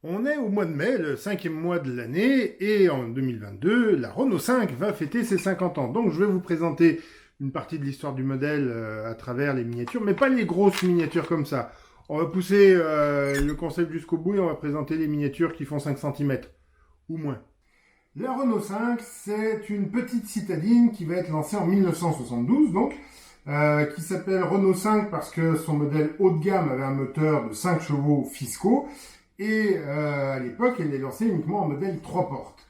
On est au mois de mai, le cinquième mois de l'année, et en 2022, la Renault 5 va fêter ses 50 ans. Donc je vais vous présenter une partie de l'histoire du modèle à travers les miniatures, mais pas les grosses miniatures comme ça. On va pousser le concept jusqu'au bout et on va présenter les miniatures qui font 5 cm ou moins. La Renault 5, c'est une petite citadine qui va être lancée en 1972, donc, qui s'appelle Renault 5 parce que son modèle haut de gamme avait un moteur de 5 chevaux fiscaux. Et à l'époque, elle est lancée uniquement en modèle 3 portes.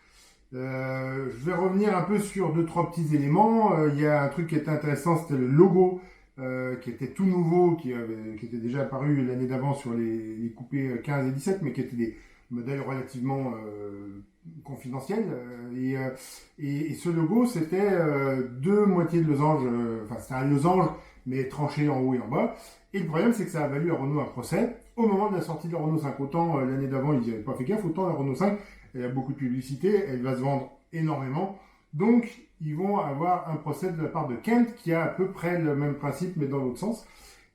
Je vais revenir un peu sur deux, trois petits éléments. Il y a un truc qui était intéressant, c'était le logo, qui était tout nouveau, qui était déjà apparu l'année d'avant sur les coupés 15 et 17, mais qui étaient des modèles relativement confidentiels. Et ce logo, c'était deux moitiés de losange, enfin c'était un losange, mais tranché en haut et en bas. Et le problème, c'est que ça a valu à Renault un procès au moment de la sortie de la Renault 5. Autant l'année d'avant, ils n'y avaient pas fait gaffe, autant la Renault 5, elle a beaucoup de publicité, elle va se vendre énormément. Donc, ils vont avoir un procès de la part de Kent qui a à peu près le même principe, mais dans l'autre sens.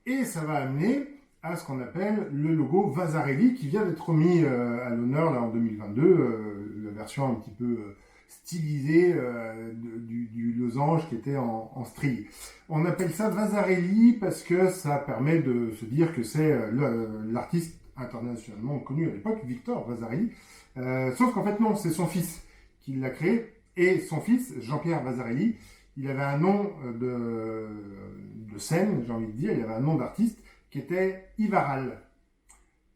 Et ça va amener à ce qu'on appelle le logo Vasarely, qui vient d'être mis à l'honneur là, en 2022, la version un petit peu stylisée du losange qui était en strie. On appelle ça Vasarely parce que ça permet de se dire que c'est l'artiste internationalement connu à l'époque, Victor Vasarely. Sauf qu'en fait non, c'est son fils qui l'a créé. Et son fils, Jean-Pierre Vasarely, il avait un nom de scène, j'ai envie de dire, il avait un nom d'artiste qui était Ivaral.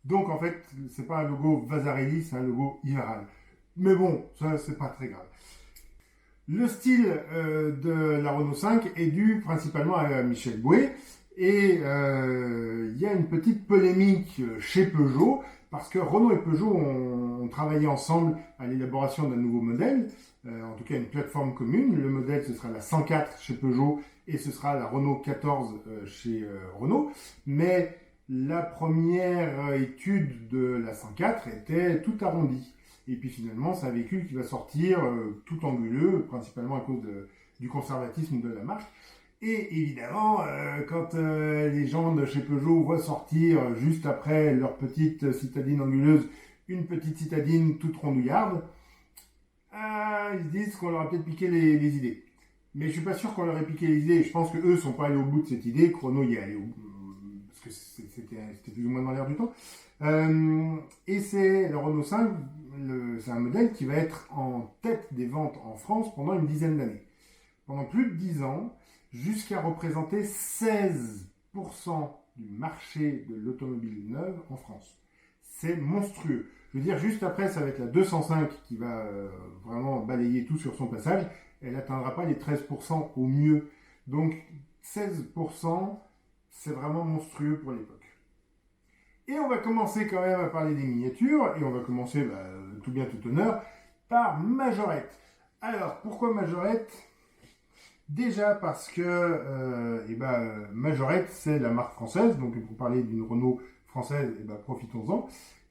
Donc en fait, c'est pas un logo Vasarely, c'est un logo Ivaral. Mais bon, ça c'est pas très grave. Le style de la Renault 5 est dû principalement à Michel Bouet. Et il y a une petite polémique chez Peugeot, parce que Renault et Peugeot ont travaillé ensemble à l'élaboration d'un nouveau modèle, en tout cas une plateforme commune. Le modèle, ce sera la 104 chez Peugeot et ce sera la Renault 14 chez Renault. Mais la première étude de la 104 était tout arrondie. Et puis finalement, c'est un véhicule qui va sortir tout anguleux, principalement à cause du conservatisme de la marque. Et évidemment, quand les gens de chez Peugeot voient sortir juste après leur petite citadine anguleuse, une petite citadine toute rondouillarde, ils se disent qu'on leur a peut-être piqué les idées. Mais je suis pas sûr qu'on leur ait piqué les idées. Je pense qu'eux sont pas allés au bout de cette idée. Chrono y est allé au bout, parce que c'était plus ou moins dans l'air du temps. Et c'est le Renault 5, c'est un modèle qui va être en tête des ventes en France pendant une dizaine d'années. Pendant plus de 10 ans, jusqu'à représenter 16% du marché de l'automobile neuve en France. C'est monstrueux. Je veux dire, juste après, ça va être la 205 qui va vraiment balayer tout sur son passage. Elle n'atteindra pas les 13% au mieux. Donc 16%, c'est vraiment monstrueux pour l'époque. Et on va commencer quand même à parler des miniatures, et on va commencer, tout bien tout honneur, par Majorette. Alors, pourquoi Majorette? Déjà parce que Majorette, c'est la marque française, donc pour parler d'une Renault française, profitons-en.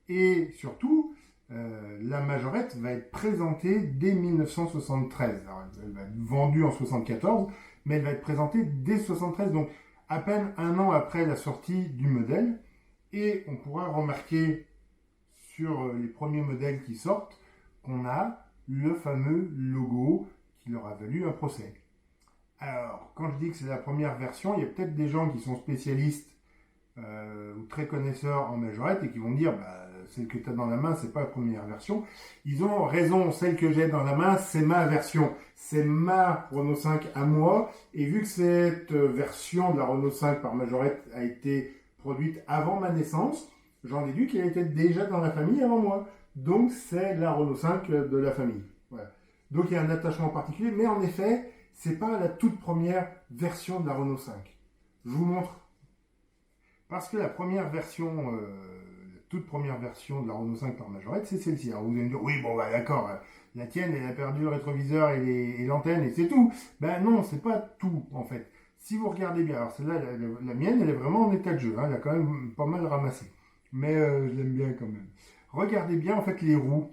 Et surtout, la Majorette va être présentée dès 1973. Alors, elle va être vendue en 1974, mais elle va être présentée dès 1973, donc à peine un an après la sortie du modèle. Et on pourra remarquer sur les premiers modèles qui sortent qu'on a le fameux logo qui leur a valu un procès. Alors, quand je dis que c'est la première version, il y a peut-être des gens qui sont spécialistes ou très connaisseurs en majorette et qui vont dire celle que tu as dans la main, c'est pas la première version. Ils ont raison, celle que j'ai dans la main, c'est ma version. C'est ma Renault 5 à moi. Et vu que cette version de la Renault 5 par majorette a été produite avant ma naissance, j'en déduis qu'elle était déjà dans la famille avant moi. Donc c'est la Renault 5 de la famille. Voilà. Donc il y a un attachement particulier, mais en effet, c'est pas la toute première version de la Renault 5. Je vous montre. Parce que la première version, la toute première version de la Renault 5 par majorette, c'est celle-ci. Alors vous allez me dire, oui, bon, d'accord, la tienne, elle a perdu le rétroviseur et l'antenne et c'est tout. Ben non, c'est pas tout, en fait. Si vous regardez bien, alors celle-là, la mienne, elle est vraiment en état de jeu. Hein, elle a quand même pas mal ramassé. Mais je l'aime bien quand même. Regardez bien, en fait, les roues.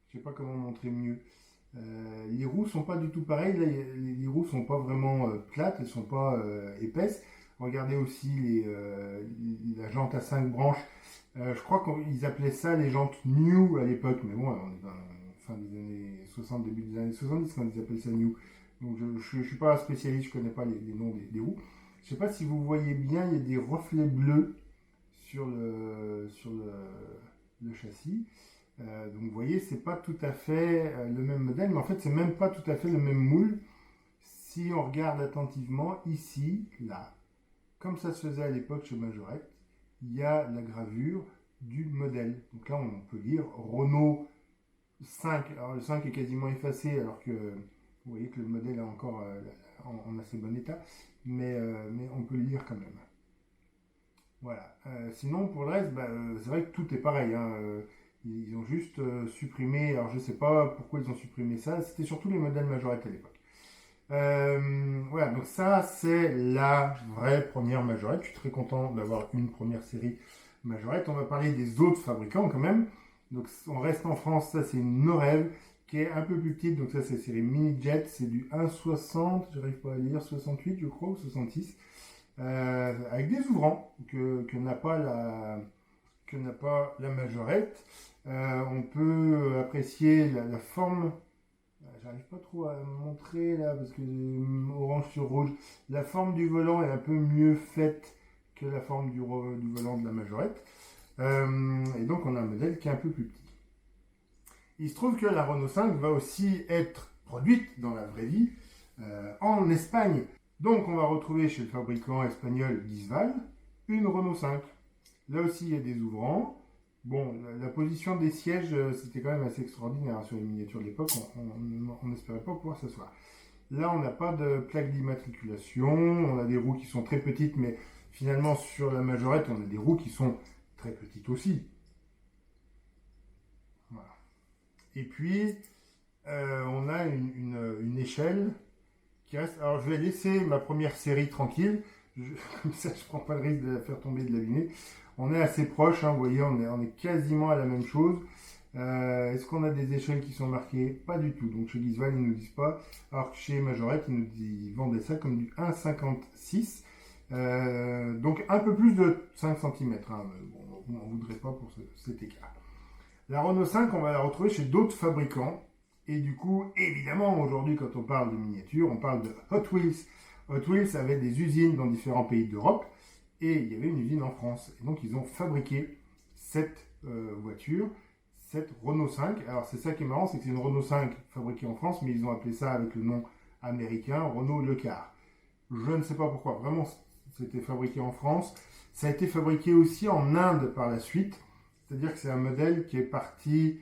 Je sais pas comment montrer mieux. Les roues sont pas du tout pareilles. Là, les roues sont pas vraiment plates, elles sont pas épaisses. Regardez aussi la jante à 5 branches. Je crois qu'ils appelaient ça les jantes new à l'époque, mais bon, on est dans la fin des années 60, début des années 70 quand ils appellent ça new. Donc je suis pas spécialiste, je connais pas les noms des roues. Je sais pas si vous voyez bien, il y a des reflets bleus sur le châssis. Donc vous voyez, c'est pas tout à fait le même modèle, mais en fait c'est même pas tout à fait le même moule. Si on regarde attentivement, ici, là, comme ça se faisait à l'époque chez Majorette, il y a la gravure du modèle. Donc là, on peut lire Renault 5. Alors le 5 est quasiment effacé, alors que vous voyez que le modèle est encore en assez bon état, mais on peut le lire quand même. Voilà. Sinon, pour le reste, c'est vrai que tout est pareil, hein. Ils ont juste supprimé, alors je sais pas pourquoi ils ont supprimé ça, c'était surtout les modèles Majorette à l'époque. Voilà, donc ça c'est la vraie première Majorette. Je suis très content d'avoir une première série Majorette. On va parler des autres fabricants quand même. Donc on reste en France, ça c'est une Norev qui est un peu plus petite. Donc ça c'est la série Mini Jet, c'est du 1,60, j'arrive pas à lire, 68 je crois, ou 66. Avec des ouvrants que n'a pas la Majorette. On peut apprécier la forme. J'arrive pas trop à montrer là parce que orange sur rouge. La forme du volant est un peu mieux faite que la forme du volant de la Majorette. Et donc on a un modèle qui est un peu plus petit. Il se trouve que la Renault 5 va aussi être produite dans la vraie vie en Espagne. Donc on va retrouver chez le fabricant espagnol Guisval une Renault 5. Là aussi il y a des ouvrants. Bon, la position des sièges, c'était quand même assez extraordinaire sur les miniatures de l'époque. On n'espérait pas pouvoir s'asseoir. Là, on n'a pas de plaque d'immatriculation. On a des roues qui sont très petites, mais finalement, sur la Majorette, on a des roues qui sont très petites aussi. Voilà. Et puis, on a une échelle qui reste... Alors, je vais laisser ma première série tranquille. Comme ça, je ne prends pas le risque de la faire tomber, de l'abîmer. On est assez proche, hein, vous voyez, on est quasiment à la même chose. Est-ce qu'on a des échelles qui sont marquées? Pas du tout. Donc chez Guisval, ils ne nous disent pas. Alors que chez Majorette, ils vendaient ça comme du 1,56. Donc un peu plus de 5 cm. Hein. Bon, on n'en voudrait pas pour cet écart. La Renault 5, on va la retrouver chez d'autres fabricants. Et du coup, évidemment, aujourd'hui, quand on parle de miniatures, on parle de Hot Wheels. Hot Wheels avait des usines dans différents pays d'Europe. Et il y avait une usine en France. Et donc, ils ont fabriqué cette voiture, cette Renault 5. Alors, c'est ça qui est marrant, c'est que c'est une Renault 5 fabriquée en France, mais ils ont appelé ça avec le nom américain, Renault Le Car. Je ne sais pas pourquoi. Vraiment, c'était fabriqué en France. Ça a été fabriqué aussi en Inde par la suite. C'est-à-dire que c'est un modèle qui est parti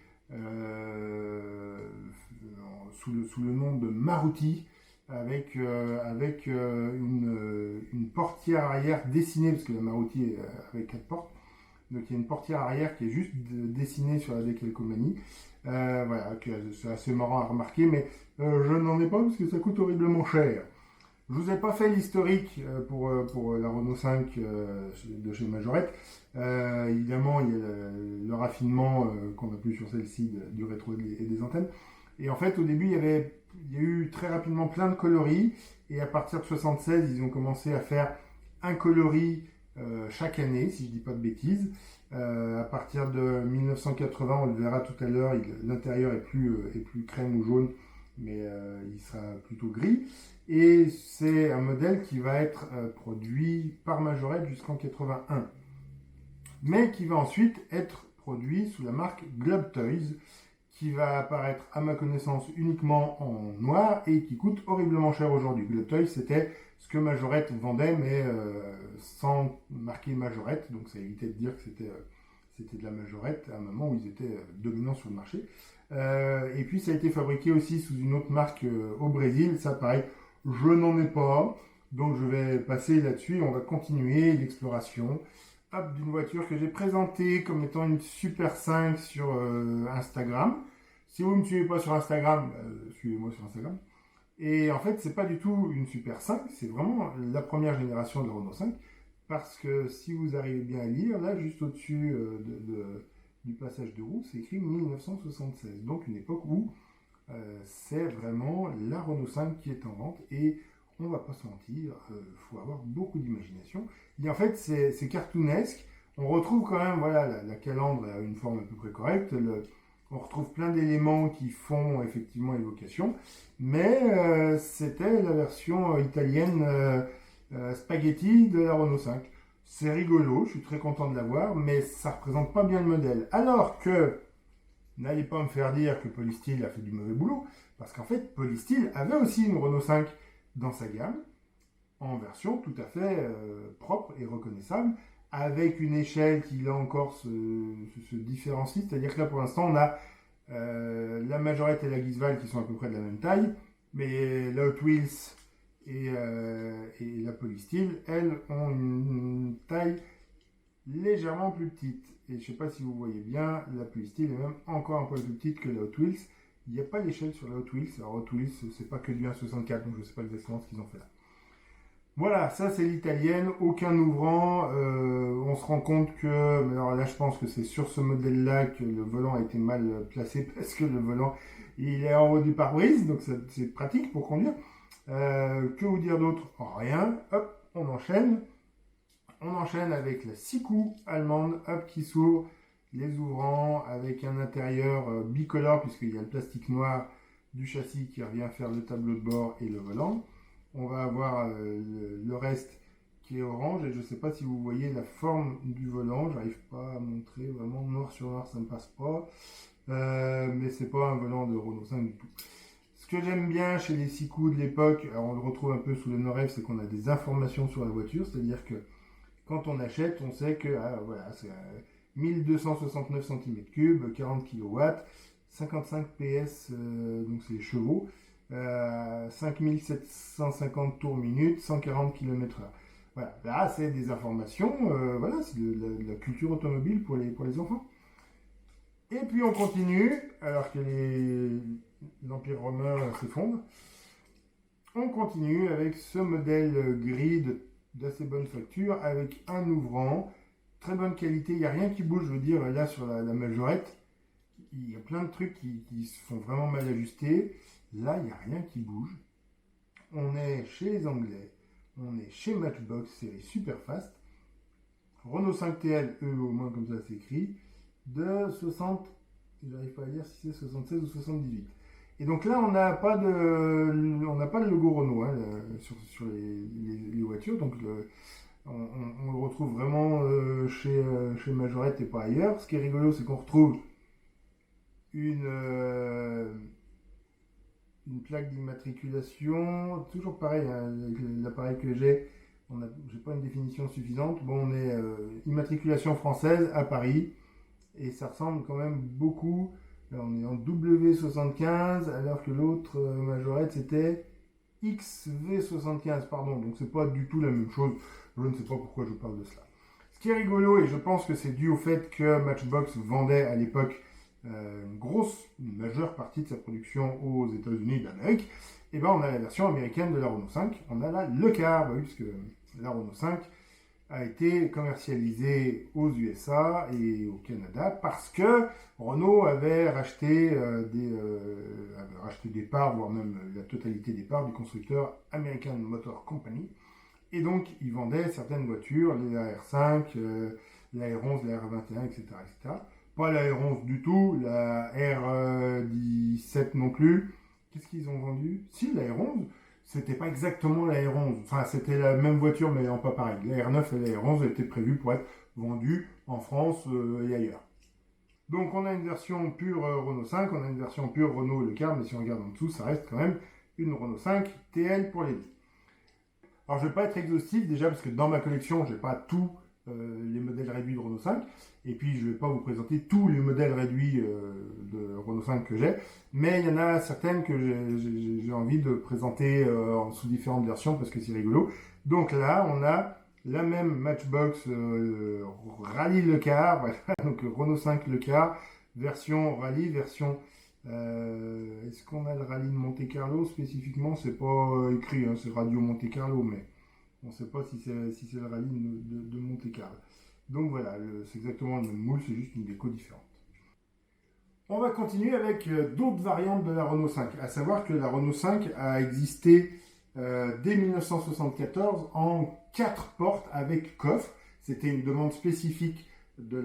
sous le nom de Maruti, avec une portière arrière dessinée, parce que la Maruti est avec 4 portes, donc il y a une portière arrière qui est juste dessinée sur la décalcomanie. Voilà, c'est assez marrant à remarquer, mais je n'en ai pas parce que ça coûte horriblement cher. Je vous ai pas fait l'historique pour la Renault 5 de chez Majorette. Évidemment, il y a le raffinement qu'on a plus sur celle-ci du rétro et des antennes. Et en fait, au début, il y a eu très rapidement plein de coloris. Et à partir de 76, ils ont commencé à faire un coloris chaque année, si je ne dis pas de bêtises. À partir de 1980, on le verra tout à l'heure, l'intérieur est plus crème ou jaune, mais il sera plutôt gris. Et c'est un modèle qui va être produit par Majorette jusqu'en 81. Mais qui va ensuite être produit sous la marque Globe Toys, qui va apparaître à ma connaissance uniquement en noir et qui coûte horriblement cher aujourd'hui. Globe Toys, c'était ce que Majorette vendait, mais sans marquer Majorette, donc ça évitait de dire que c'était de la Majorette à un moment où ils étaient dominants sur le marché. Et puis ça a été fabriqué aussi sous une autre marque au Brésil, ça pareil, je n'en ai pas, donc je vais passer là-dessus et on va continuer l'exploration d'une voiture que j'ai présentée comme étant une Super 5 sur Instagram. Si vous ne me suivez pas sur Instagram, suivez-moi sur Instagram. Et en fait, c'est pas du tout une Super 5, c'est vraiment la première génération de la Renault 5. Parce que si vous arrivez bien à lire, là, juste au-dessus du passage de roue, c'est écrit 1976. Donc une époque où c'est vraiment la Renault 5 qui est en vente. Et on va pas se mentir, il faut avoir beaucoup d'imagination. Et en fait, c'est cartoonesque. On retrouve quand même, voilà, la calandre a une forme à peu près correcte. On retrouve plein d'éléments qui font effectivement évocation, mais c'était la version italienne spaghetti de la Renault 5. C'est rigolo, je suis très content de l'avoir, mais ça représente pas bien le modèle. Alors que, n'allez pas me faire dire que Polystyle a fait du mauvais boulot, parce qu'en fait, Polystyle avait aussi une Renault 5 dans sa gamme, en version tout à fait propre et reconnaissable, avec une échelle qui là encore se différencie, c'est-à-dire que là pour l'instant on a la Majorette et la Gizval qui sont à peu près de la même taille, mais la Hot Wheels et la Polystyle, elles ont une taille légèrement plus petite. Et je ne sais pas si vous voyez bien, la Polystyle est même encore un peu plus petite que la Hot Wheels. Il n'y a pas d'échelle sur la Hot Wheels. Alors Hot Wheels, c'est pas que du 1,64, donc je ne sais pas exactement ce qu'ils ont fait là. Voilà, ça c'est l'italienne, aucun ouvrant. On se rend compte que, alors là je pense que c'est sur ce modèle-là que le volant a été mal placé parce que le volant il est en haut du pare-brise, donc c'est pratique pour conduire. Que vous dire d'autre? Rien. Hop, on enchaîne. On enchaîne avec la 6 coups allemande, hop, qui s'ouvre, les ouvrants avec un intérieur bicolore puisqu'il y a le plastique noir du châssis qui revient faire le tableau de bord et le volant. On va avoir le reste qui est orange et je ne sais pas si vous voyez la forme du volant, j'arrive pas à montrer vraiment noir sur noir, ça ne passe pas, mais c'est pas un volant de Renault 5 du tout. Ce que j'aime bien chez les 6 coups de l'époque, alors on le retrouve un peu sous le Nord-F, c'est qu'on a des informations sur la voiture, c'est-à-dire que quand on achète, on sait que voilà, c'est 1269 cm3, 40 kW, 55 PS, donc c'est les chevaux, 5750 tours minute, 140 km/h. Voilà, là c'est des informations, voilà, c'est de la culture automobile pour les enfants. Et puis on continue, alors que l'Empire romain s'effondre, on continue avec ce modèle gris d'assez bonne facture, avec un ouvrant, très bonne qualité, il n'y a rien qui bouge, je veux dire, là sur la Majorette, il y a plein de trucs qui se font vraiment mal ajustés. Là, il n'y a rien qui bouge. On est chez les Anglais. On est chez Matchbox, série Superfast. Renault 5TL, au moins comme ça c'est écrit, de 60, j'arrive pas à dire si c'est 76 ou 78. Et donc là, on n'a pas de logo Renault hein, sur les voitures. Donc on le retrouve vraiment chez Majorette et pas ailleurs. Ce qui est rigolo, c'est qu'on retrouve une plaque d'immatriculation, toujours pareil, hein, avec l'appareil que j'ai pas une définition suffisante. Bon, on est immatriculation française à Paris, et ça ressemble quand même beaucoup. Là, on est en W75, alors que l'autre Majorette c'était XV75, pardon, donc c'est pas du tout la même chose. Je ne sais pas pourquoi je parle de cela. Ce qui est rigolo, et je pense que c'est dû au fait que Matchbox vendait à l'époque une majeure partie de sa production aux États-Unis d'Amérique, et ben on a la version américaine de la Renault 5, on a le car, bah oui, puisque la Renault 5 a été commercialisée aux USA et au Canada parce que Renault avait racheté des parts, voire même la totalité des parts du constructeur American Motor Company, et donc ils vendaient certaines voitures, la R5, la R11, la R21, etc., etc. Pas la R11 du tout, la R17 non plus. Qu'est-ce qu'ils ont vendu? Si, la R11, c'était pas exactement la R11. Enfin, c'était la même voiture, mais en pas pareil. La R9 et la R11 étaient prévues pour être vendues en France et ailleurs. Donc, on a une version pure Renault 5, on a une version pure Renault Le Car, mais si on regarde en dessous, ça reste quand même une Renault 5 TL pour les deux. Alors, je vais pas être exhaustif déjà, parce que dans ma collection, j'ai pas tous les modèles réduits de Renault 5. Et puis, je ne vais pas vous présenter tous les modèles réduits de Renault 5 que j'ai, mais il y en a certaines que j'ai envie de présenter sous différentes versions parce que c'est rigolo. Donc là, on a la même Matchbox Rallye Le Car, voilà, donc Renault 5 Le Car, version Rallye, version... est-ce qu'on a le Rallye de Monte Carlo spécifiquement? C'est pas écrit, hein, c'est Radio Monte Carlo, mais on ne sait pas si c'est le Rallye de Monte Carlo. Donc voilà, c'est exactement le même moule, c'est juste une déco différente. On va continuer avec d'autres variantes de la Renault 5, à savoir que la Renault 5 a existé dès 1974 en 4 portes avec coffre, C'était une demande spécifique de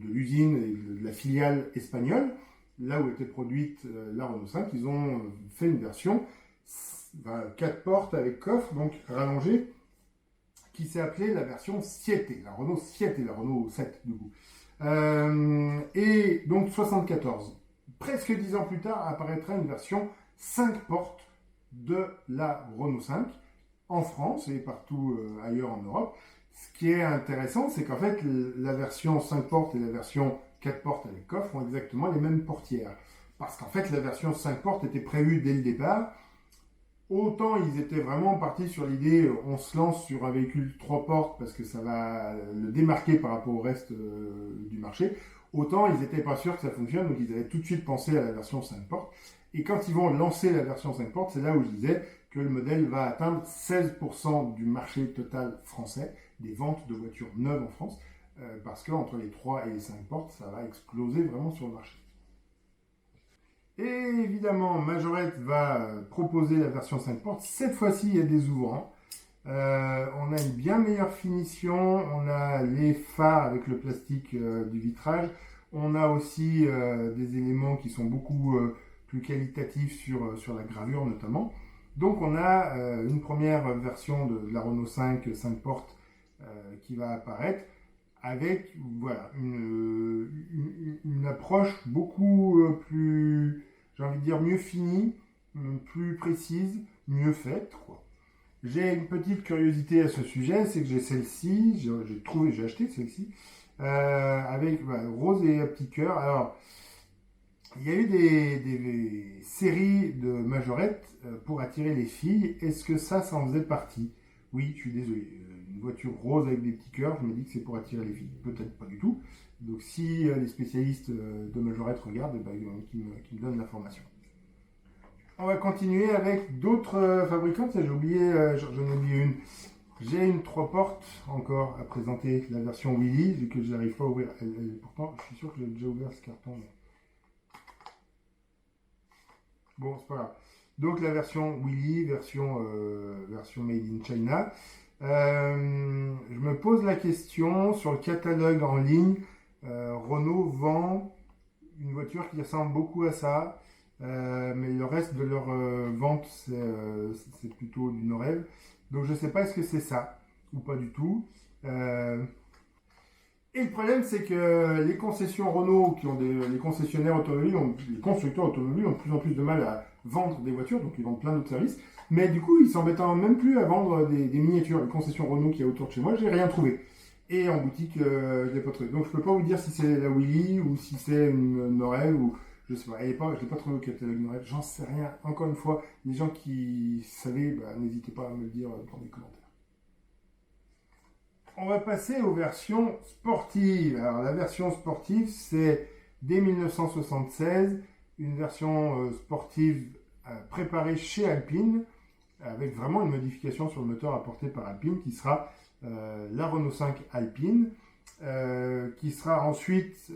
l'usine et de la filiale espagnole, là où était produite la Renault 5. Ils ont fait une version 4 portes avec coffre, donc rallongé, qui s'est appelée la version Siete, la Renault Siete, la Renault 7 du coup. Et donc 74. Presque 10 ans plus tard apparaîtra une version 5 portes de la Renault 5 en France et partout ailleurs en Europe. Ce qui est intéressant, c'est qu'en fait, la version 5 portes et la version 4 portes avec coffre ont exactement les mêmes portières. Parce qu'en fait, la version 5 portes était prévue dès le départ. Autant ils étaient vraiment partis sur l'idée, on se lance sur un véhicule 3 portes parce que ça va le démarquer par rapport au reste du marché. Autant ils n'étaient pas sûrs que ça fonctionne, donc ils avaient tout de suite pensé à la version 5 portes. Et quand ils vont lancer la version 5 portes, c'est là où je disais que le modèle va atteindre 16% du marché total français, des ventes de voitures neuves en France, parce qu'entre les 3 et les 5 portes, ça va exploser vraiment sur le marché. Et évidemment, Majorette va proposer la version 5 portes. Cette fois-ci, il y a des ouvrants. On a une bien meilleure finition. On a les phares avec le plastique du vitrage. On a aussi des éléments qui sont beaucoup plus qualitatifs sur la gravure notamment. Donc on a une première version de la Renault 5 portes qui va apparaître avec voilà, une approche beaucoup plus, j'ai envie de dire, mieux finie, plus précise, mieux faite, quoi. J'ai une petite curiosité à ce sujet, c'est que j'ai celle-ci, j'ai acheté celle-ci, avec rose et un petit cœur. Alors, il y a eu des séries de majorettes pour attirer les filles. Est-ce que ça en faisait partie? Oui, je suis désolé. Une voiture rose avec des petits cœurs, je me dis que c'est pour attirer les filles. Peut-être pas du tout. Donc si les spécialistes de majorette regardent, qui me donnent l'information. On va continuer avec d'autres fabricants. J'ai oublié, j'en ai oublié une. J'ai une 3 portes encore à présenter, la version Willy, que je n'arrive pas à ouvrir. Pourtant, je suis sûr que j'ai déjà ouvert ce carton. Mais... bon, c'est pas grave. Donc la version Willy, version Made in China. Je me pose la question, sur le catalogue en ligne, Renault vend une voiture qui ressemble beaucoup à ça, mais le reste de leur vente, c'est plutôt du no-rêve. Donc je ne sais pas est-ce que c'est ça ou pas du tout. Et le problème, c'est que les concessions Renault, les concessionnaires automobiles, les constructeurs automobiles ont de plus en plus de mal à vendre des voitures, donc ils vendent plein d'autres services. Mais du coup, ils s'embêtent même plus à vendre des miniatures. Les concessions Renault qui y a autour de chez moi, j'ai rien trouvé. Et en boutique, je l'ai pas trouvé. Donc je peux pas vous dire si c'est la Willy ou si c'est une Norel ou je sais pas. Je l'ai pas trouvé au catalogue Norel. J'en sais rien. Encore une fois, les gens qui savaient, n'hésitez pas à me le dire dans les commentaires. On va passer aux versions sportives. Alors la version sportive, c'est dès 1976, une version sportive préparée chez Alpine, avec vraiment une modification sur le moteur apporté par Alpine, qui sera la Renault 5 Alpine, qui sera ensuite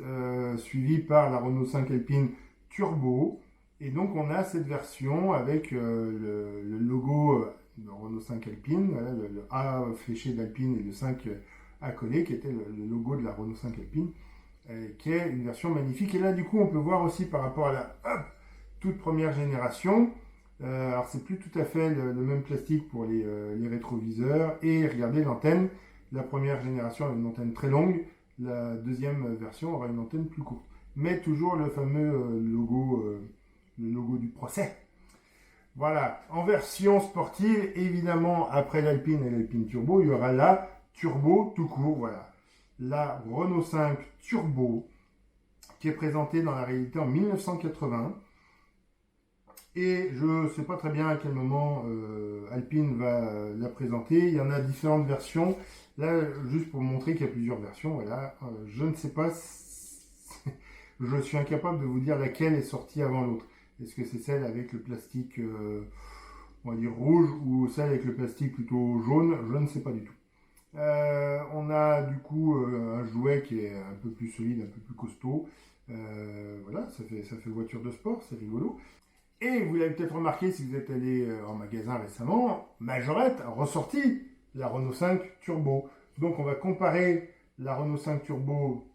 suivie par la Renault 5 Alpine Turbo. Et donc on a cette version avec le logo de Renault 5 Alpine, voilà, le A fléché d'Alpine et le 5 accolé, qui était le logo de la Renault 5 Alpine, qui est une version magnifique. Et là, du coup, on peut voir aussi par rapport à la toute première génération, alors c'est plus tout à fait le même plastique pour les rétroviseurs, et regardez l'antenne, la première génération avait une antenne très longue, la deuxième version aura une antenne plus courte, mais toujours le fameux logo du procès. Voilà, en version sportive, évidemment, après l'Alpine et l'Alpine Turbo, il y aura la Turbo tout court, voilà. La Renault 5 Turbo, qui est présentée dans la réalité en 1980. Et je ne sais pas très bien à quel moment Alpine va la présenter. Il y en a différentes versions. Là, juste pour vous montrer qu'il y a plusieurs versions, voilà. Je ne sais pas, je suis incapable de vous dire laquelle est sortie avant l'autre. Est-ce que c'est celle avec le plastique, on va dire rouge, ou celle avec le plastique plutôt jaune? Je ne sais pas du tout. On a du coup un jouet qui est un peu plus solide, un peu plus costaud. Voilà, ça fait voiture de sport, c'est rigolo. Et vous l'avez peut-être remarqué si vous êtes allé en magasin récemment, Majorette a ressorti la Renault 5 Turbo. Donc on va comparer la Renault 5 Turbo,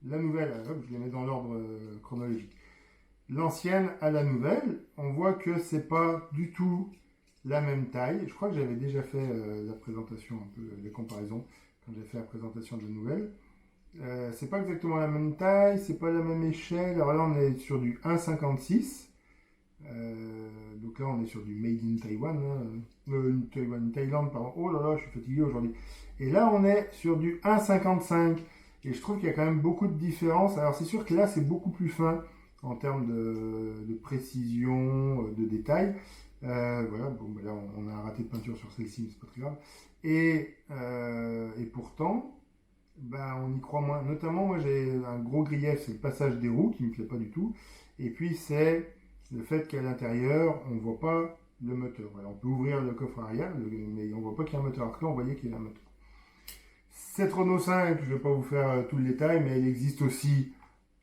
la nouvelle, je les mets dans l'ordre chronologique, l'ancienne à la nouvelle. On voit que c'est pas du tout la même taille. Je crois que j'avais déjà fait la présentation, un peu les comparaisons, quand j'ai fait la présentation de la nouvelle. C'est pas exactement la même taille, c'est pas la même échelle. Alors là, on est sur du 1,56. Donc là, on est sur du Made in Taiwan, Thaïlande, pardon. Oh là là, je suis fatigué aujourd'hui. Et là, on est sur du 1,55. Et je trouve qu'il y a quand même beaucoup de différences. Alors c'est sûr que là, c'est beaucoup plus fin en termes de précision, de détails. Voilà, bon, ben là, on a un raté de peinture sur celle-ci, mais c'est pas très grave. Et pourtant, ben, on y croit moins. Notamment, moi, j'ai un gros grief, c'est le passage des roues qui me plaît pas du tout. Et puis, c'est le fait qu'à l'intérieur, on ne voit pas le moteur. Voilà, on peut ouvrir le coffre arrière, mais on ne voit pas qu'il y a un moteur. Alors que là, on voyait qu'il y a un moteur. Cette Renault 5, je ne vais pas vous faire tout le détail, mais elle existe aussi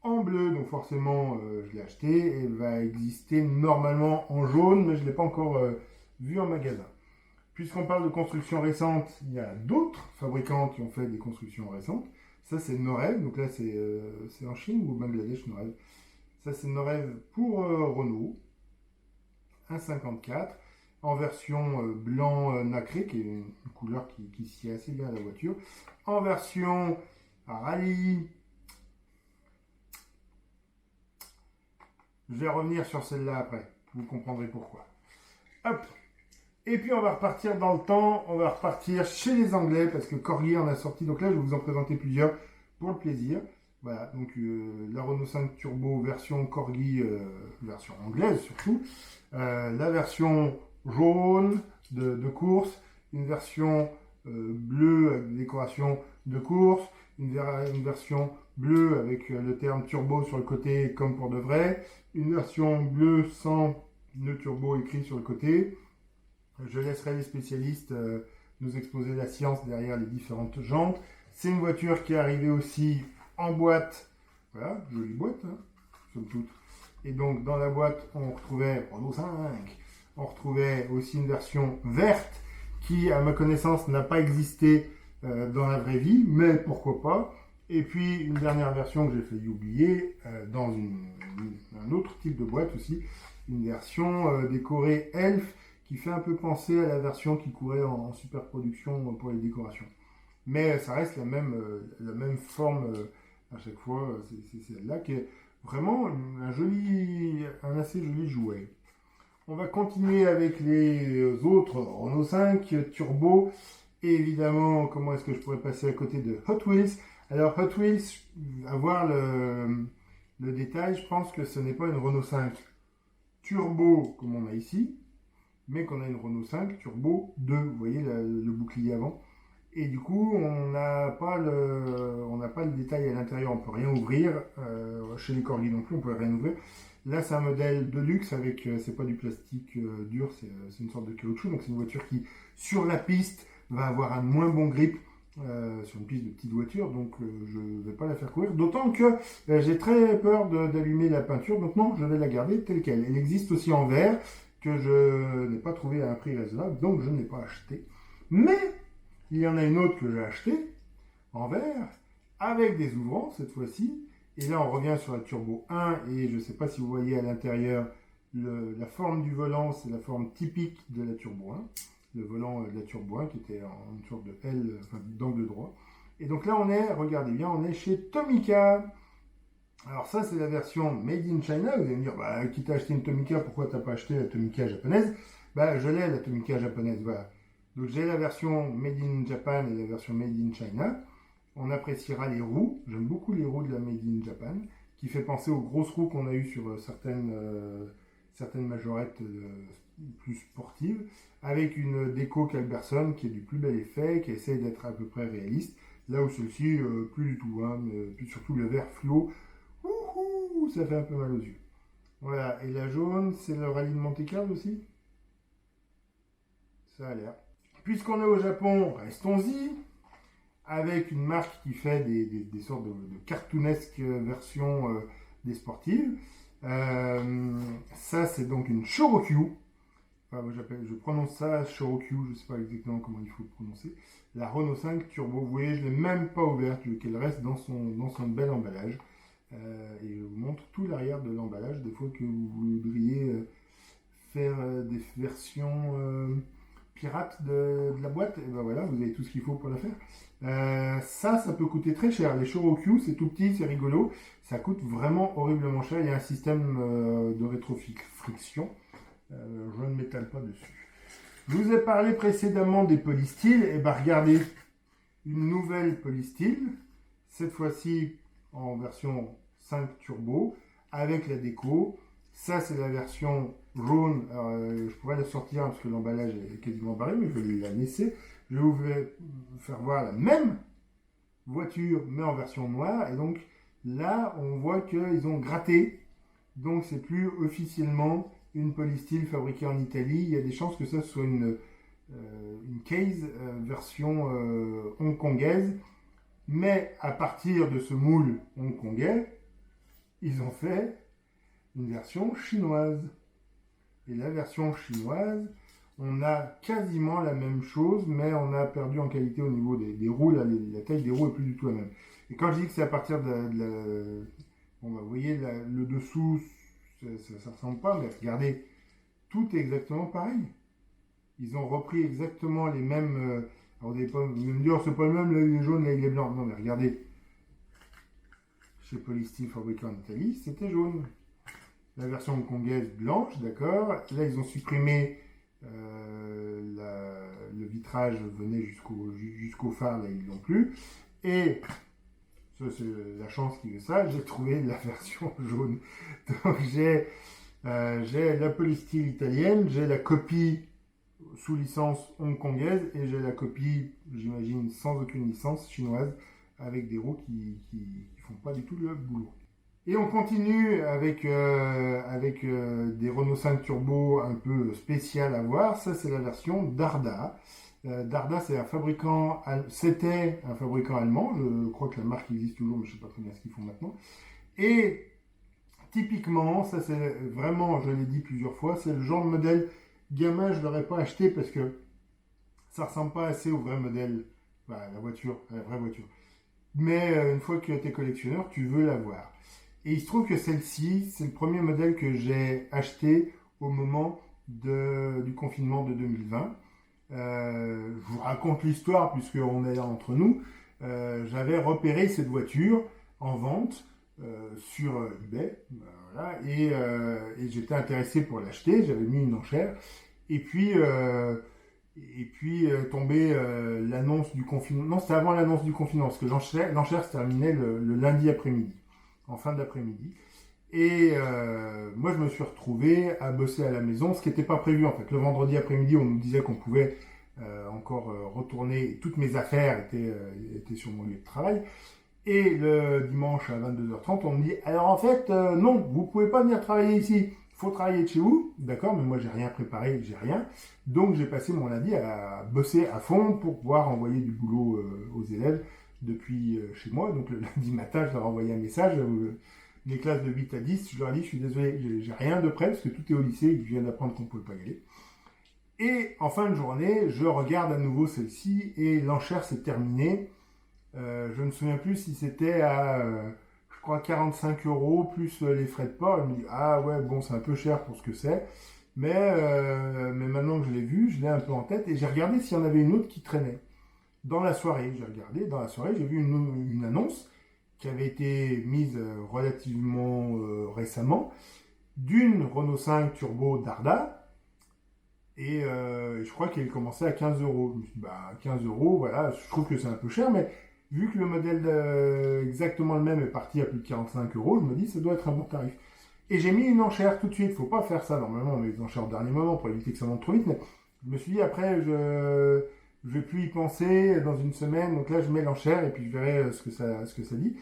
en bleu, donc forcément, je l'ai acheté. Elle va exister normalement en jaune, mais je ne l'ai pas encore vue en magasin. Puisqu'on parle de construction récente, il y a d'autres fabricants qui ont fait des constructions récentes. Ça, c'est Norev, donc là, c'est en Chine ou au Bangladesh, Norev. Ça, c'est Norev pour Renault, 1,54, en version blanc nacré, qui est une couleur qui sied assez bien à la voiture. En version rallye, je vais revenir sur celle-là après, vous comprendrez pourquoi. Hop. Et puis on va repartir dans le temps, on va repartir chez les Anglais, parce que Corgi en a sorti, donc là je vais vous en présenter plusieurs pour le plaisir. Voilà, donc la Renault 5 Turbo version Corgi, version anglaise surtout, la version jaune de course, une version bleue avec des décorations de course, une version bleue avec le terme turbo sur le côté comme pour de vrai, une version bleue sans le turbo écrit sur le côté. Je laisserai les spécialistes nous exposer la science derrière les différentes jantes. C'est une voiture qui est arrivée aussi en boîte. Voilà, jolie boîte, hein, somme toute. Et donc, dans la boîte, on retrouvait Renault 5. On retrouvait aussi une version verte qui, à ma connaissance, n'a pas existé dans la vraie vie, mais pourquoi pas. Et puis, une dernière version que j'ai failli oublier, dans un autre type de boîte aussi, une version décorée Elf, qui fait un peu penser à la version qui courait en super production pour les décorations. Mais ça reste la même forme à chaque fois. C'est celle-là qui est vraiment un assez joli jouet. On va continuer avec les autres Renault 5 Turbo. Et évidemment, comment est-ce que je pourrais passer à côté de Hot Wheels? Alors Hot Wheels, à voir le détail, je pense que ce n'est pas une Renault 5 Turbo comme on a ici, mais qu'on a une Renault 5 Turbo 2, vous voyez le bouclier avant. Et du coup, on n'a pas le détail à l'intérieur, on ne peut rien ouvrir. Chez les Corgi non plus, on ne peut rien ouvrir. Là, c'est un modèle de luxe avec, c'est pas du plastique dur, c'est une sorte de caoutchouc. Donc, c'est une voiture qui, sur la piste, va avoir un moins bon grip sur une piste de petite voiture. Donc, je ne vais pas la faire courir. D'autant que j'ai très peur d'allumer la peinture. Donc, non, je vais la garder telle qu'elle. Elle existe aussi en verre, que je n'ai pas trouvé à un prix raisonnable, donc je n'ai pas acheté. Mais il y en a une autre que j'ai achetée en verre, avec des ouvrants cette fois-ci. Et là, on revient sur la Turbo 1, et je ne sais pas si vous voyez à l'intérieur la forme du volant, c'est la forme typique de la Turbo 1. Le volant de la Turbo 1 qui était en une sorte de L, enfin d'angle droit. Et donc là, regardez bien, on est chez Tomica. Alors ça, c'est la version Made in China. Vous allez me dire, bah, quitte à acheter une Tomica, pourquoi tu n'as pas acheté la Tomica japonaise? Bah, je l'ai, la Tomica japonaise, voilà. Donc j'ai la version Made in Japan et la version Made in China. On appréciera les roues. J'aime beaucoup les roues de la Made in Japan, qui fait penser aux grosses roues qu'on a eues sur certaines majorettes plus sportives, avec une déco Calberson qui est du plus bel effet, qui essaye d'être à peu près réaliste. Là où celle-ci, plus du tout, hein, mais surtout le vert fluo. Ouhou, ça fait un peu mal aux yeux. Voilà, et la jaune, c'est le rallye de Monte-Carlo aussi? Ça a l'air. Puisqu'on est au Japon, restons-y, avec une marque qui fait des sortes de cartoonesques versions des sportives. Ça, c'est donc une Shorokyu. enfin, moi, je prononce ça Cherokee, je ne sais pas exactement comment il faut le prononcer. La Renault 5 Turbo. Vous voyez, je ne l'ai même pas ouverte, je veux qu'elle reste dans son bel emballage. Et je vous montre tout l'arrière de l'emballage, des fois que vous voudriez faire des versions pirates de la boîte, et ben voilà, vous avez tout ce qu'il faut pour la faire. Ça peut coûter très cher. Les Cherokee, c'est tout petit, c'est rigolo. Ça coûte vraiment horriblement cher. Il y a un système de rétrofriction. Je ne m'étale pas dessus. Je vous ai parlé précédemment des polystyles. Et ben regardez, une nouvelle polystyle. Cette fois-ci en version 5 turbo avec la déco. Ça, c'est la version jaune. Alors, je pourrais la sortir parce que l'emballage est quasiment barré, mais je vais la laisser. Je vais vous faire voir la même voiture, mais en version noire. Et donc, là, on voit qu'ils ont gratté. Donc, c'est plus officiellement une polystyle fabriquée en Italie. Il y a des chances que ça soit une case version hongkongaise. Mais à partir de ce moule hongkongais, ils ont fait une version chinoise. Et la version chinoise, on a quasiment la même chose, mais on a perdu en qualité au niveau des roues. Là, la taille des roues est plus du tout la même. Et quand je dis que c'est à partir bon, bah, vous voyez, le dessous, ça ne ressemble pas, mais regardez, tout est exactement pareil. Ils ont repris exactement les mêmes... alors, vous allez me dire, c'est pas le même, là, il est jaune, là, il est blanc. Non, mais regardez, chez Polystyle fabriqué en Italie, c'était jaune. La version hongkongaise blanche, d'accord. Là, ils ont supprimé le vitrage venait jusqu'au phare, là, ils l'ont plus. Et ça, c'est la chance qui veut ça, j'ai trouvé la version jaune. Donc, j'ai la polystyle italienne, j'ai la copie sous licence hongkongaise et j'ai la copie, j'imagine, sans aucune licence chinoise avec des roues qui font pas du tout le boulot. Et on continue avec des Renault 5 Turbo un peu spécial à voir. Ça, c'est la version Darda. Darda, c'est c'était un fabricant allemand. Je crois que la marque existe toujours, mais je ne sais pas très bien ce qu'ils font maintenant. Et typiquement, ça c'est vraiment, je l'ai dit plusieurs fois, c'est le genre de modèle gamin, je ne l'aurais pas acheté parce que ça ne ressemble pas assez au vrai modèle, la vraie voiture. Mais une fois que tu es collectionneur, tu veux l'avoir. Et il se trouve que celle-ci, c'est le premier modèle que j'ai acheté au moment du confinement de 2020. Je vous raconte l'histoire puisqu'on est là entre nous. J'avais repéré cette voiture en vente sur eBay. Voilà, et j'étais intéressé pour l'acheter. J'avais mis une enchère. Et puis tombé l'annonce du confinement. Non, c'était avant l'annonce du confinement parce que l'enchère se terminait le lundi après-midi, en fin d'après-midi. Et moi, je me suis retrouvé à bosser à la maison, ce qui n'était pas prévu en fait. Le vendredi après-midi, on nous disait qu'on pouvait encore retourner. Toutes mes affaires étaient sur mon lieu de travail. Et le dimanche à 22h30, on me dit alors en fait, non, vous ne pouvez pas venir travailler ici. Il faut travailler de chez vous. D'accord, mais moi, j'ai rien préparé, j'ai rien. Donc, j'ai passé mon lundi à bosser à fond pour pouvoir envoyer du boulot aux élèves depuis chez moi. Donc, le lundi matin, je leur ai envoyé un message. Mes classes de 8 à 10, je leur ai dit, je suis désolé, j'ai rien de prêt parce que tout est au lycée, je viens d'apprendre qu'on ne pouvait pas y aller. Et en fin de journée, je regarde à nouveau celle-ci et l'enchère s'est terminée. Je ne me souviens plus si c'était à, je crois, 45 € plus les frais de port. Je me dis, ah ouais, bon, c'est un peu cher pour ce que c'est. Mais maintenant que je l'ai vu, je l'ai un peu en tête et j'ai regardé s'il y en avait une autre qui traînait. Dans la soirée, j'ai vu une annonce qui avait été mise relativement récemment d'une Renault 5 Turbo Darda et je crois qu'elle commençait à 15 €. Je me suis dit, bah 15 €, voilà, je trouve que c'est un peu cher, mais vu que le modèle exactement le même est parti à plus de 45 €, je me dis ça doit être un bon tarif. Et j'ai mis une enchère tout de suite, faut pas faire ça normalement, on met des enchères au dernier moment pour éviter que ça monte trop vite, mais je me suis dit après je vais plus y penser dans une semaine, donc là je mets l'enchère et puis je verrai ce que ça dit.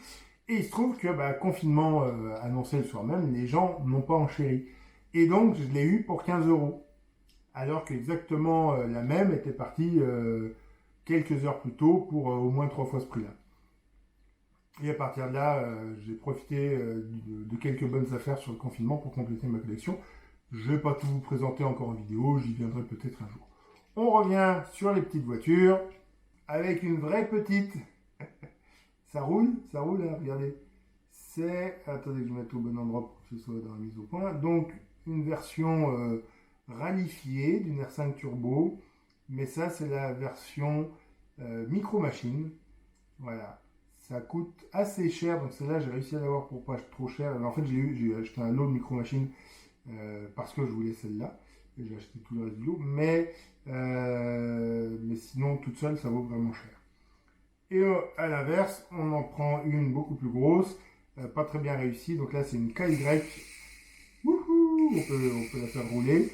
Et il se trouve que confinement annoncé le soir même, les gens n'ont pas enchéri. Et donc je l'ai eu pour 15 €. Alors qu'exactement la même était partie quelques heures plus tôt pour au moins 3 fois ce prix-là. Et à partir de là, j'ai profité de quelques bonnes affaires sur le confinement pour compléter ma collection. Je ne vais pas tout vous présenter encore en vidéo, j'y viendrai peut-être un jour. On revient sur les petites voitures avec une vraie petite. Ça roule, hein, regardez. C'est, attendez que je mette au bon endroit pour que ce soit dans la mise au point. Donc, une version ralifiée d'une R5 Turbo. Mais ça, c'est la version Micro Machine. Voilà. Ça coûte assez cher. Donc, celle-là, j'ai réussi à l'avoir pour pas trop cher. Alors, en fait, j'ai acheté un lot de Micro Machine parce que je voulais celle-là. Et j'ai acheté tout le reste du lot. Mais sinon, toute seule, ça vaut vraiment cher. Et à l'inverse, on en prend une beaucoup plus grosse, pas très bien réussie. Donc là, c'est une KY. Wouhou, on peut la faire rouler.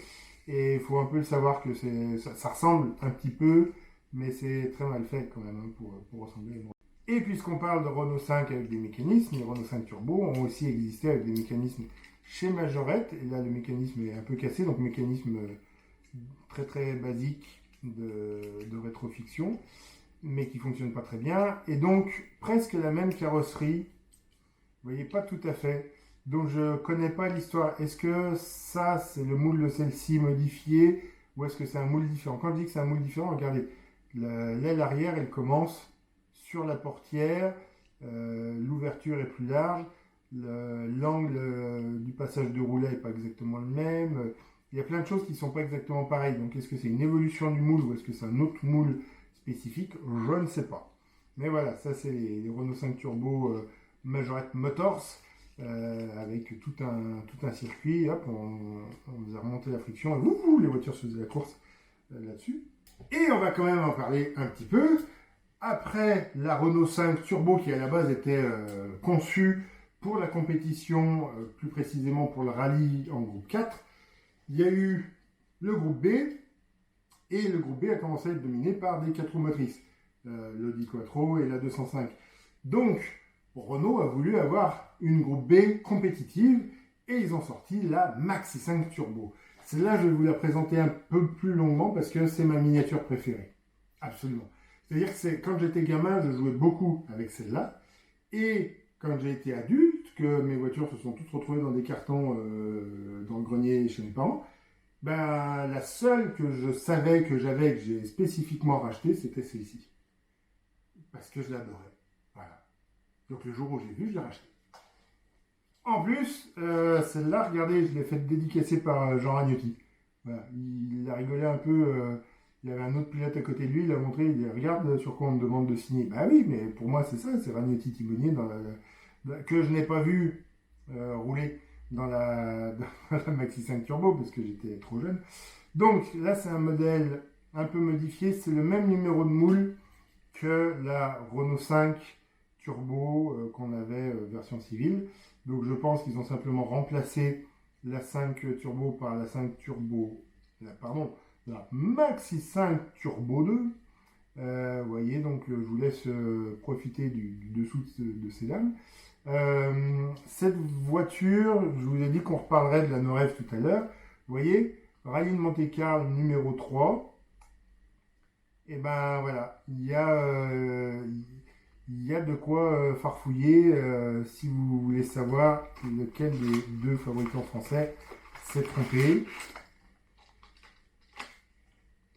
Et il faut un peu le savoir que ça ressemble un petit peu, mais c'est très mal fait quand même hein, pour ressembler à une. Et puisqu'on parle de Renault 5 avec des mécanismes, les Renault 5 Turbo ont aussi existé avec des mécanismes chez Majorette. Et là, le mécanisme est un peu cassé, donc mécanisme très très basique de rétrofiction, mais qui ne fonctionne pas très bien. Et donc, presque la même carrosserie. Vous voyez, pas tout à fait. Donc, je ne connais pas l'histoire. Est-ce que ça, c'est le moule de celle-ci modifié ou est-ce que c'est un moule différent? Quand je dis que c'est un moule différent, regardez, l'aile arrière, elle commence sur la portière. L'ouverture est plus large. L'angle du passage de roulet n'est pas exactement le même. Il y a plein de choses qui ne sont pas exactement pareilles. Donc, est-ce que c'est une évolution du moule ou est-ce que c'est un autre moule spécifique? Je ne sais pas. Mais voilà, ça, c'est les Renault 5 Turbo Majorette Motors. Avec tout un circuit, hop, on nous a remonté la friction, et wouhou, les voitures se faisaient la course là-dessus. Et on va quand même en parler un petit peu. Après la Renault 5 Turbo, qui à la base était conçue pour la compétition, plus précisément pour le rallye en groupe 4, il y a eu le groupe B, et le groupe B a commencé à être dominé par des 4 roues motrices, l'Audi Quattro et la 205. Donc, Renault a voulu avoir une groupe B compétitive et ils ont sorti la Maxi 5 Turbo. Celle-là, je vais vous la présenter un peu plus longuement parce que c'est ma miniature préférée. Absolument. C'est-à-dire que quand j'étais gamin, je jouais beaucoup avec celle-là. Et quand j'ai été adulte, que mes voitures se sont toutes retrouvées dans des cartons dans le grenier chez mes parents, ben, la seule que je savais que j'avais, que j'ai spécifiquement rachetée, c'était celle-ci. Parce que je l'adorais. Voilà. Donc le jour où j'ai vu, je l'ai racheté. En plus, celle-là, regardez, je l'ai faite dédicacer par Jean Ragnotti. Voilà. Il a rigolé un peu. Il y avait un autre pilote à côté de lui, il a montré, il dit regarde sur quoi on me demande de signer. Bah oui, mais pour moi c'est ça, c'est Ragnotti Timonier que je n'ai pas vu rouler dans la Maxi 5 Turbo parce que j'étais trop jeune. Donc là c'est un modèle un peu modifié, c'est le même numéro de moule que la Renault 5 Turbo qu'on avait version civile. Donc je pense qu'ils ont simplement remplacé la 5 Turbo par la 5 Turbo, la Maxi 5 Turbo 2. Vous voyez, donc je vous laisse profiter du dessous de ces lames. Cette voiture, je vous ai dit qu'on reparlerait de la Norev tout à l'heure. Vous voyez, Rallye de Monte-Carlo numéro 3. Et ben voilà, il y a de quoi farfouiller si vous voulez savoir lequel des deux fabricants français s'est trompé.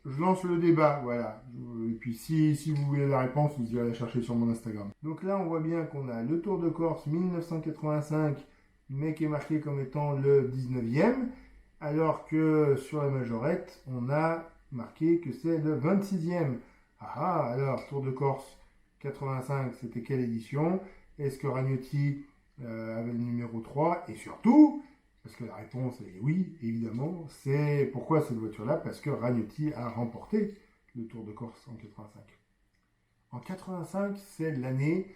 Je lance le débat, voilà. Et puis si vous voulez la réponse, vous irez la chercher sur mon Instagram. Donc là, on voit bien qu'on a le Tour de Corse 1985, mais qui est marqué comme étant le 19e, alors que sur la Majorette, on a marqué que c'est le 26e. Ah, alors, Tour de Corse 85, c'était quelle édition? Est-ce que Ragnotti avait le numéro 3? Et surtout, parce que la réponse est oui, évidemment, c'est pourquoi cette voiture-là? Parce que Ragnotti a remporté le Tour de Corse en 85. En 85, c'est l'année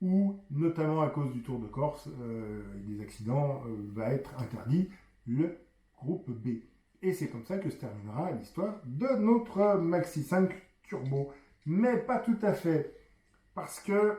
où, notamment à cause du Tour de Corse, des accidents, va être interdit le groupe B. Et c'est comme ça que se terminera l'histoire de notre Maxi 5 Turbo. Mais pas tout à fait. Parce que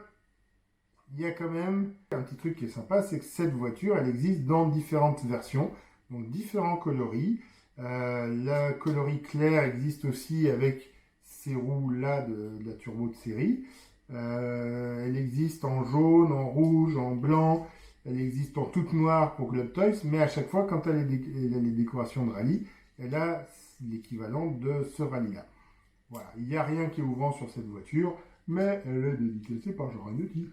il y a quand même un petit truc qui est sympa, c'est que cette voiture, elle existe dans différentes versions, donc différents coloris. La coloris clair existe aussi avec ces roues-là de la turbo de série. Elle existe en jaune, en rouge, en blanc, Elle existe en toute noire pour Club Toys, mais à chaque fois, quand elle a les décorations de rallye, elle a l'équivalent de ce rallye-là. Voilà, il n'y a rien qui est ouvrant sur cette voiture, mais elle est dédicacée par Jean Ragnotti.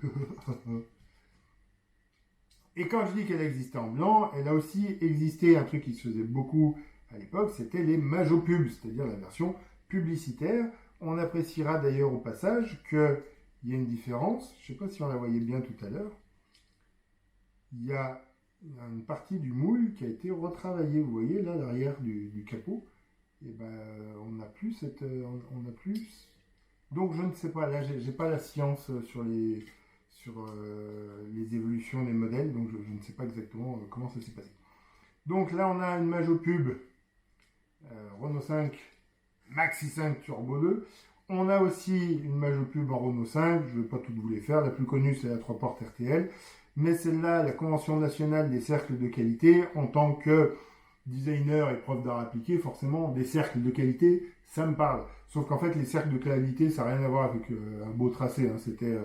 Et quand je dis qu'elle existait en blanc, elle a aussi existé un truc qui se faisait beaucoup à l'époque, c'était les Majopubs, c'est-à-dire la version publicitaire. On appréciera d'ailleurs au passage qu'il y a une différence, je ne sais pas si on la voyait bien tout à l'heure, il y a une partie du moule qui a été retravaillée, vous voyez là l'arrière du capot, et ben on n'a plus cette, on a plus, donc je ne sais pas, là j'ai pas la science sur les évolutions des modèles, donc je ne sais pas exactement comment ça s'est passé. Donc là on a une Majopub Renault 5 Maxi 5 Turbo 2. On a aussi une Majopub en Renault 5, je ne vais pas toutes vous les faire, la plus connue c'est la 3 portes RTL, mais celle-là, la Convention nationale des cercles de qualité, en tant que designer et prof d'art appliqué, forcément, des cercles de qualité, ça me parle. Sauf qu'en fait, les cercles de qualité, ça n'a rien à voir avec un beau tracé, hein. C'était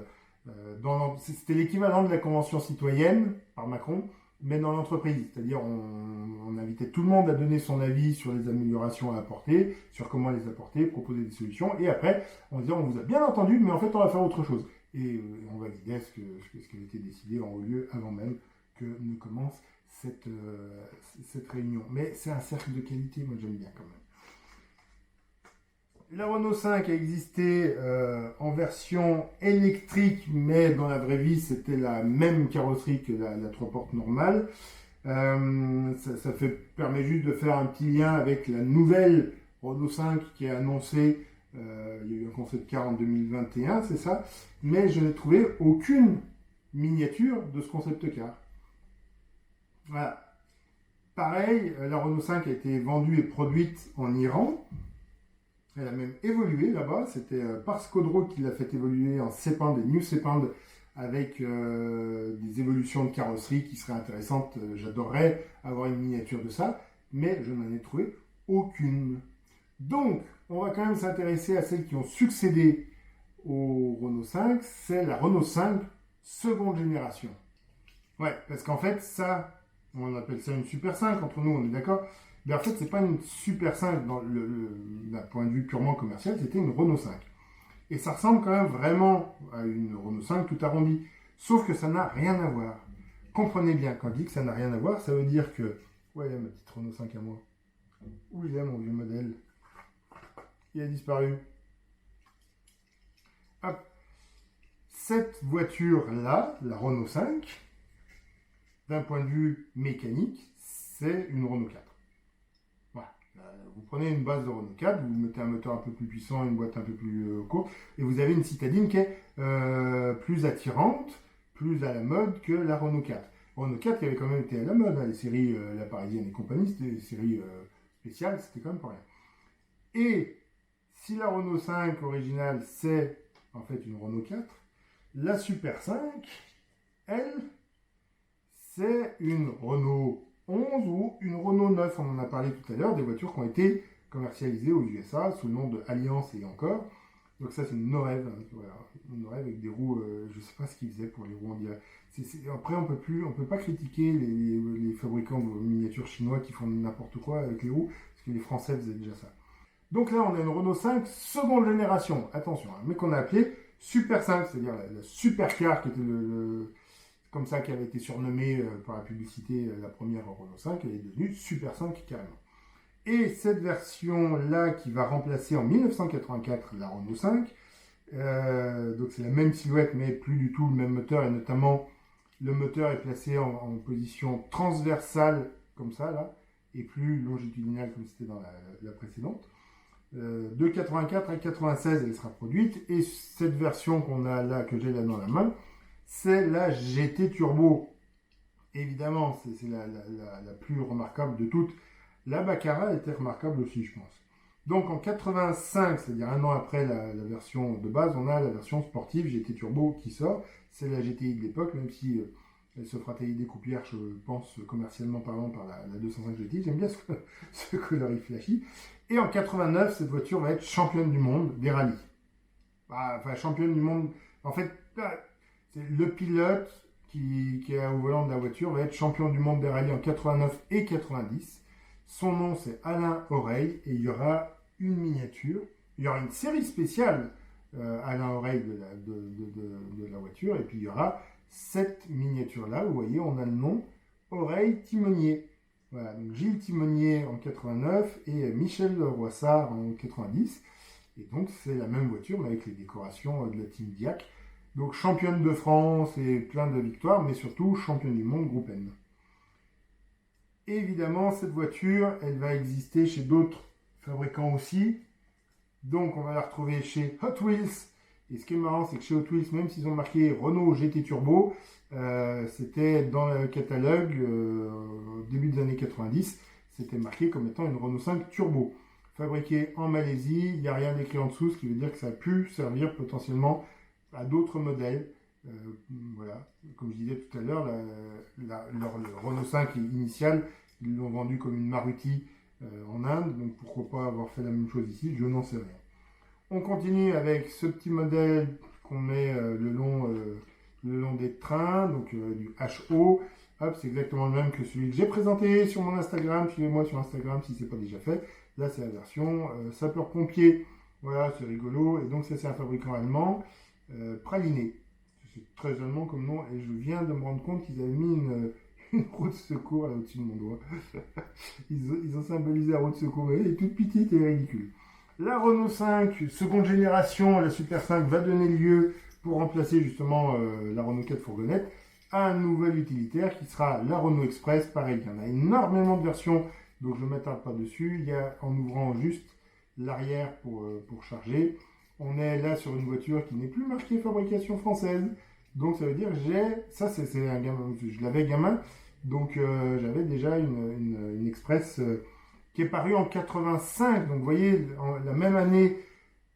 l'équivalent de la Convention citoyenne, par Macron, mais dans l'entreprise. C'est-à-dire, on invitait tout le monde à donner son avis sur les améliorations à apporter, sur comment les apporter, proposer des solutions, et après, on disait, on vous a bien entendu, mais en fait, on va faire autre chose. Et on validait ce qui avait été décidé en haut lieu avant même que ne commence cette réunion. Mais c'est un cercle de qualité, moi j'aime bien quand même. La Renault 5 a existé en version électrique, mais dans la vraie vie, c'était la même carrosserie que la 3 portes normale. Ça permet juste de faire un petit lien avec la nouvelle Renault 5 qui est annoncée. Il y a eu un concept car en 2021, c'est ça, mais je n'ai trouvé aucune miniature de ce concept car. Voilà. Pareil, la Renault 5 a été vendue et produite en Iran. Elle a même évolué là-bas. C'était Parscodro qui l'a fait évoluer en Sepand et New Sepand avec des évolutions de carrosserie qui seraient intéressantes. J'adorerais avoir une miniature de ça, mais je n'en ai trouvé aucune. Donc, on va quand même s'intéresser à celles qui ont succédé au Renault 5. C'est la Renault 5 seconde génération. Ouais, parce qu'en fait, ça, on appelle ça une Super 5 entre nous, on est d'accord. Mais en fait, c'est pas une Super 5 d'un point de vue purement commercial, c'était une Renault 5. Et ça ressemble quand même vraiment à une Renault 5 tout arrondi. Sauf que ça n'a rien à voir. Comprenez bien, quand je dis que ça n'a rien à voir, ça veut dire que... Ouais, il y a ma petite Renault 5 à moi. Où il est mon vieux modèle? Il a disparu. Hop. Cette voiture-là, la Renault 5, d'un point de vue mécanique, c'est une Renault 4. Voilà. Vous prenez une base de Renault 4, vous mettez un moteur un peu plus puissant, une boîte un peu plus courte, et vous avez une citadine qui est plus attirante, plus à la mode que la Renault 4. Renault 4 qui avait quand même été à la mode, hein, les séries La Parisienne et compagnie, c'était des séries spéciales, c'était quand même pas rien. Et si la Renault 5 originale, c'est en fait une Renault 4, la Super 5, elle, c'est une Renault 11 ou une Renault 9. On en a parlé tout à l'heure, des voitures qui ont été commercialisées aux USA sous le nom de Alliance et encore. Donc ça, c'est une Norev, hein, voilà, une Norev avec des roues, je ne sais pas ce qu'ils faisaient pour les roues. Après, on peut pas critiquer les fabricants de miniatures chinois qui font n'importe quoi avec les roues, parce que les Français faisaient déjà ça. Donc là, on a une Renault 5 seconde génération, attention, hein, mais qu'on a appelée Super 5, c'est-à-dire la supercar qui était comme ça qui avait été surnommée par la publicité la première Renault 5, elle est devenue Super 5 carrément. Et cette version-là qui va remplacer en 1984 la Renault 5, donc c'est la même silhouette mais plus du tout le même moteur, et notamment le moteur est placé en position transversale comme ça là, et plus longitudinale comme c'était dans la précédente. De 84 à 96 elle sera produite, et cette version qu'on a là, que j'ai là dans la main, c'est la GT Turbo. Évidemment, c'est la plus remarquable de toutes. La Baccarat était remarquable aussi, je pense. Donc en 85, c'est-à-dire un an après la version de base, on a la version sportive GT Turbo qui sort. C'est la GTI de l'époque, même si elle se fera tailler des croupières, je pense, commercialement parlant, par la 205 GTI. J'aime bien ce coloris flashy. Et en 89, cette voiture va être championne du monde des rallyes. Enfin, championne du monde, en fait, c'est le pilote qui est au volant de la voiture, va être champion du monde des rallyes en 89 et 90. Son nom, c'est Alain Oreille, et il y aura une miniature. Il y aura une série spéciale Alain Oreille de la voiture, et puis il y aura cette miniature-là. Vous voyez, on a le nom Oreille Timonier. Voilà, donc Gilles Timonier en 89 et Michel Roissard en 90. Et donc c'est la même voiture, mais avec les décorations de la Team Diac. Donc championne de France et plein de victoires, mais surtout championne du monde groupe N. Évidemment, cette voiture, elle va exister chez d'autres fabricants aussi. Donc on va la retrouver chez Hot Wheels. Et ce qui est marrant, c'est que chez Hot Wheels, même s'ils ont marqué Renault GT Turbo, c'était dans le catalogue au début des années 90, c'était marqué comme étant une Renault 5 Turbo. Fabriquée en Malaisie, il n'y a rien d'écrit en dessous, ce qui veut dire que ça a pu servir potentiellement à d'autres modèles. Voilà, comme je disais tout à l'heure, le Renault 5 initial, ils l'ont vendu comme une Maruti en Inde, donc pourquoi pas avoir fait la même chose ici, je n'en sais rien. On continue avec ce petit modèle qu'on met le long des trains, donc du HO. Hop, c'est exactement le même que celui que j'ai présenté sur mon Instagram. Suivez-moi sur Instagram si ce n'est pas déjà fait. Là, c'est la version sapeur-pompier. Voilà, c'est rigolo. Et donc, ça, c'est un fabricant allemand, Praliné. C'est très allemand comme nom. Et je viens de me rendre compte qu'ils avaient mis une roue de secours là au-dessus de mon doigt. ils ont symbolisé la roue de secours. Elle est toute petite et ridicule. La Renault 5, seconde génération, la Super 5 va donner lieu, pour remplacer justement la Renault 4 fourgonnette, à un nouvel utilitaire qui sera la Renault Express. Pareil, il y en a énormément de versions, donc je ne m'attarde pas dessus. Il y a, en ouvrant juste l'arrière pour charger, on est là sur une voiture qui n'est plus marquée fabrication française. Donc ça veut dire que ça c'est un gamin, je l'avais gamin, donc j'avais déjà une Express qui est parue en 85. Donc vous voyez, la même année,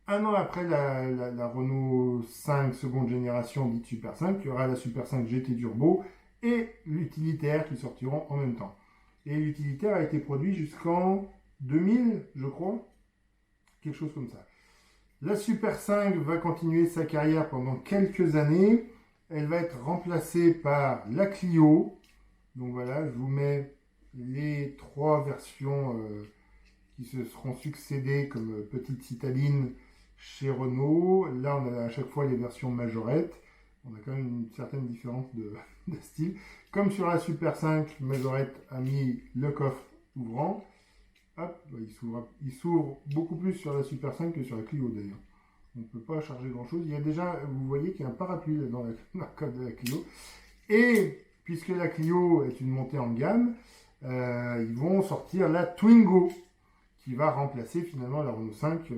un an après la Renault 5 seconde génération dite Super 5, il y aura la Super 5 GT Turbo et l'utilitaire qui sortiront en même temps. Et l'utilitaire a été produit jusqu'en 2000, je crois, quelque chose comme ça. La Super 5 va continuer sa carrière pendant quelques années. Elle va être remplacée par la Clio. Donc voilà, je vous mets les trois versions qui se seront succédées comme petite citadine chez Renault. Là, on a à chaque fois les versions majorettes. On a quand même une certaine différence de style. Comme sur la Super 5, Majorette a mis le coffre ouvrant. Hop, il s'ouvre beaucoup plus sur la Super 5 que sur la Clio d'ailleurs. On ne peut pas charger grand chose. Il y a déjà, vous voyez qu'il y a un parapluie dans la coque de la Clio. Et puisque la Clio est une montée en gamme, ils vont sortir la Twingo, qui va remplacer finalement la Renault 5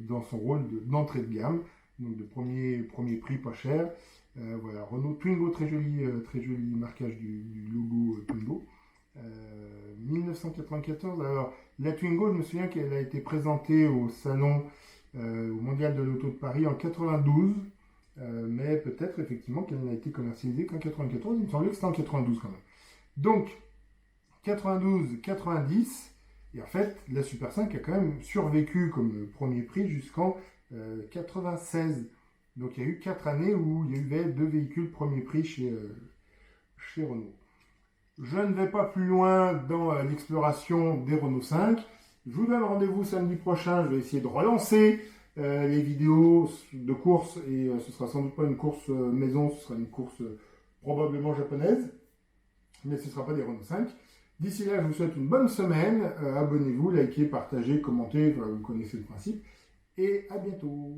dans son rôle d'entrée de gamme, donc de premier prix pas cher. Voilà, Renault Twingo, très joli marquage du logo Twingo. 1994, alors la Twingo, je me souviens qu'elle a été présentée au salon au Mondial de l'Auto de Paris en 92, mais peut-être effectivement qu'elle n'a été commercialisée qu'en 94, il me semblait que c'était en 92 quand même. Donc, 92-90, et en fait, la Super 5 a quand même survécu comme premier prix jusqu'en 96. Donc il y a eu 4 années où il y avait 2 véhicules premier prix chez Renault. Je ne vais pas plus loin dans l'exploration des Renault 5. Je vous donne rendez-vous samedi prochain. Je vais essayer de relancer les vidéos de course. Et ce sera sans doute pas une course maison, ce sera une course probablement japonaise. Mais ce ne sera pas des Renault 5. D'ici là, je vous souhaite une bonne semaine. Abonnez-vous, likez, partagez, commentez. Vous connaissez le principe. Et à bientôt.